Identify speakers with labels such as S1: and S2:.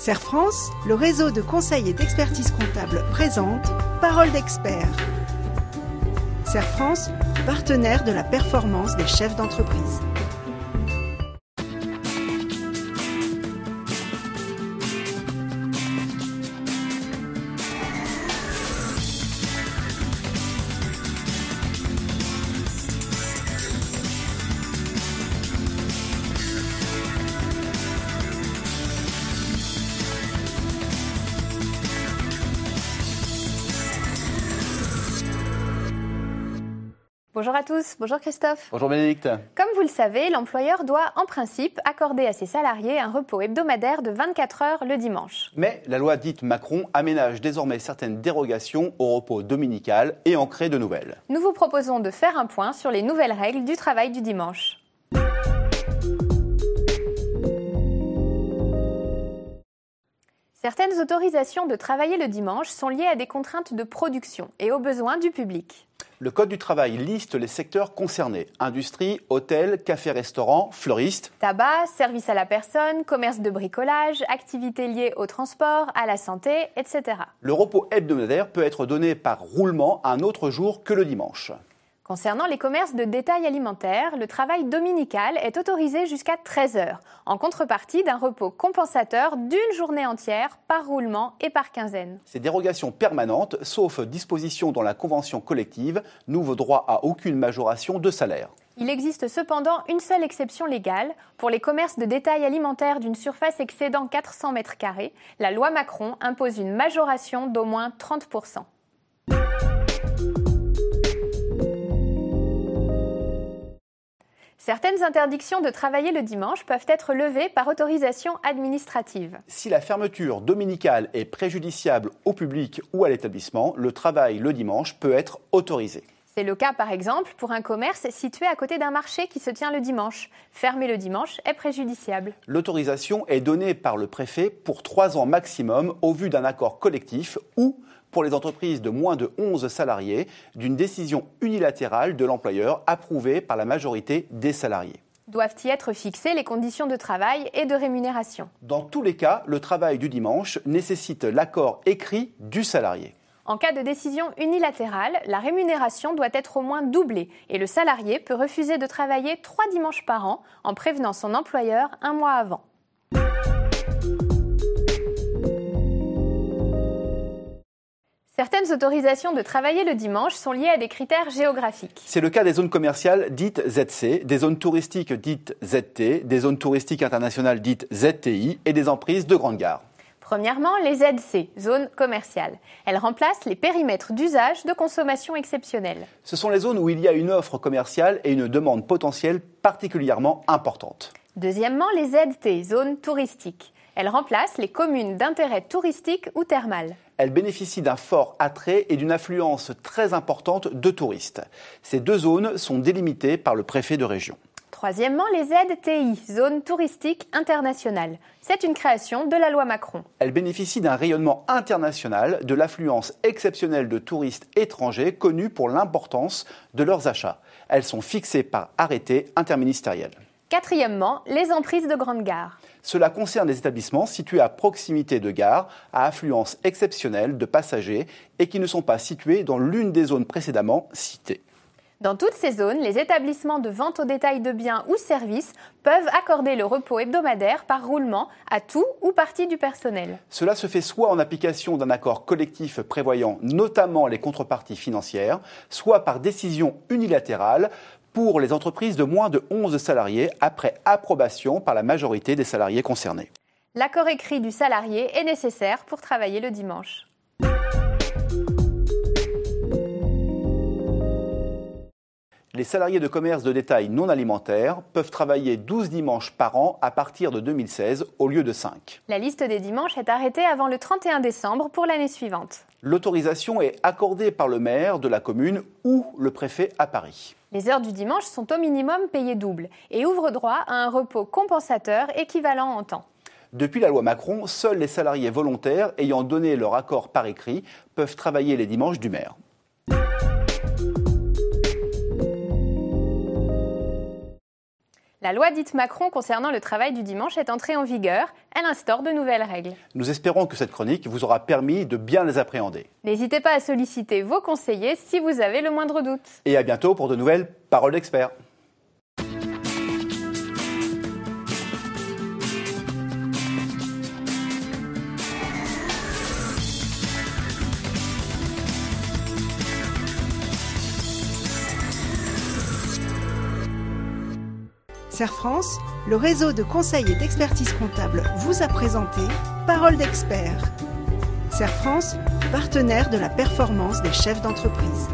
S1: Serre France, le réseau de conseil et d'expertise comptable présente Parole d'expert. Serre France, partenaire de la performance des chefs d'entreprise.
S2: Bonjour à tous, bonjour Christophe.
S3: Bonjour Bénédicte.
S2: Comme vous le savez, l'employeur doit en principe accorder à ses salariés un repos hebdomadaire de 24 heures le dimanche.
S3: Mais la loi dite Macron aménage désormais certaines dérogations au repos dominical et en crée de nouvelles.
S2: Nous vous proposons de faire un point sur les nouvelles règles du travail du dimanche. Certaines autorisations de travailler le dimanche sont liées à des contraintes de production et aux besoins du public.
S3: Le Code du travail liste les secteurs concernés. Industrie, hôtel, café-restaurant, fleuriste.
S2: Tabac, services à la personne, commerce de bricolage, activités liées au transport, à la santé, etc.
S3: Le repos hebdomadaire peut être donné par roulement un autre jour que le dimanche.
S2: Concernant les commerces de détail alimentaire, le travail dominical est autorisé jusqu'à 13 heures, en contrepartie d'un repos compensateur d'une journée entière par roulement et par quinzaine.
S3: Ces dérogations permanentes, sauf disposition dans la convention collective, n'ouvrent droit à aucune majoration de salaire.
S2: Il existe cependant une seule exception légale. Pour les commerces de détail alimentaire d'une surface excédant 400 m², la loi Macron impose une majoration d'au moins 30%. Certaines interdictions de travailler le dimanche peuvent être levées par autorisation administrative.
S3: Si la fermeture dominicale est préjudiciable au public ou à l'établissement, le travail le dimanche peut être autorisé.
S2: C'est le cas par exemple pour un commerce situé à côté d'un marché qui se tient le dimanche. Fermer le dimanche est préjudiciable.
S3: L'autorisation est donnée par le préfet pour 3 ans maximum au vu d'un accord collectif ou, pour les entreprises de moins de 11 salariés, d'une décision unilatérale de l'employeur approuvée par la majorité des salariés.
S2: Doivent y être fixées les conditions de travail et de rémunération.
S3: Dans tous les cas, le travail du dimanche nécessite l'accord écrit du salarié.
S2: En cas de décision unilatérale, la rémunération doit être au moins doublée et le salarié peut refuser de travailler 3 dimanches par an en prévenant son employeur un mois avant. Certaines autorisations de travailler le dimanche sont liées à des critères géographiques.
S3: C'est le cas des zones commerciales dites ZC, des zones touristiques dites ZT, des zones touristiques internationales dites ZTI et des emprises de grandes gares.
S2: Premièrement, les ZC, zones commerciales. Elles remplacent les périmètres d'usage de consommation exceptionnelle.
S3: Ce sont les zones où il y a une offre commerciale et une demande potentielle particulièrement importante.
S2: Deuxièmement, les ZT, zones touristiques. Elles remplacent les communes d'intérêt touristique ou thermal.
S3: Elles bénéficient d'un fort attrait et d'une affluence très importante de touristes. Ces deux zones sont délimitées par le préfet de région.
S2: Troisièmement, les ZTI, zones touristiques internationales. C'est une création de la loi Macron.
S3: Elles bénéficient d'un rayonnement international, de l'affluence exceptionnelle de touristes étrangers connus pour l'importance de leurs achats. Elles sont fixées par arrêté interministériel.
S2: Quatrièmement, les emprises de grandes gares.
S3: Cela concerne les établissements situés à proximité de gares, à affluence exceptionnelle de passagers et qui ne sont pas situés dans l'une des zones précédemment citées.
S2: Dans toutes ces zones, les établissements de vente au détail de biens ou services peuvent accorder le repos hebdomadaire par roulement à tout ou partie du personnel.
S3: Cela se fait soit en application d'un accord collectif prévoyant notamment les contreparties financières, soit par décision unilatérale pour les entreprises de moins de 11 salariés après approbation par la majorité des salariés concernés.
S2: L'accord écrit du salarié est nécessaire pour travailler le dimanche.
S3: Les salariés de commerce de détail non alimentaire peuvent travailler 12 dimanches par an à partir de 2016 au lieu de 5.
S2: La liste des dimanches est arrêtée avant le 31 décembre pour l'année suivante.
S3: L'autorisation est accordée par le maire de la commune ou le préfet à Paris.
S2: Les heures du dimanche sont au minimum payées double et ouvrent droit à un repos compensateur équivalent en temps.
S3: Depuis la loi Macron, seuls les salariés volontaires ayant donné leur accord par écrit peuvent travailler les dimanches du maire.
S2: La loi dite Macron concernant le travail du dimanche est entrée en vigueur. Elle instaure de nouvelles règles.
S3: Nous espérons que cette chronique vous aura permis de bien les appréhender.
S2: N'hésitez pas à solliciter vos conseillers si vous avez le moindre doute.
S3: Et à bientôt pour de nouvelles paroles d'experts.
S1: Serre France, le réseau de conseil et d'expertise comptable vous a présenté Paroles d'experts. Serre France, partenaire de la performance des chefs d'entreprise.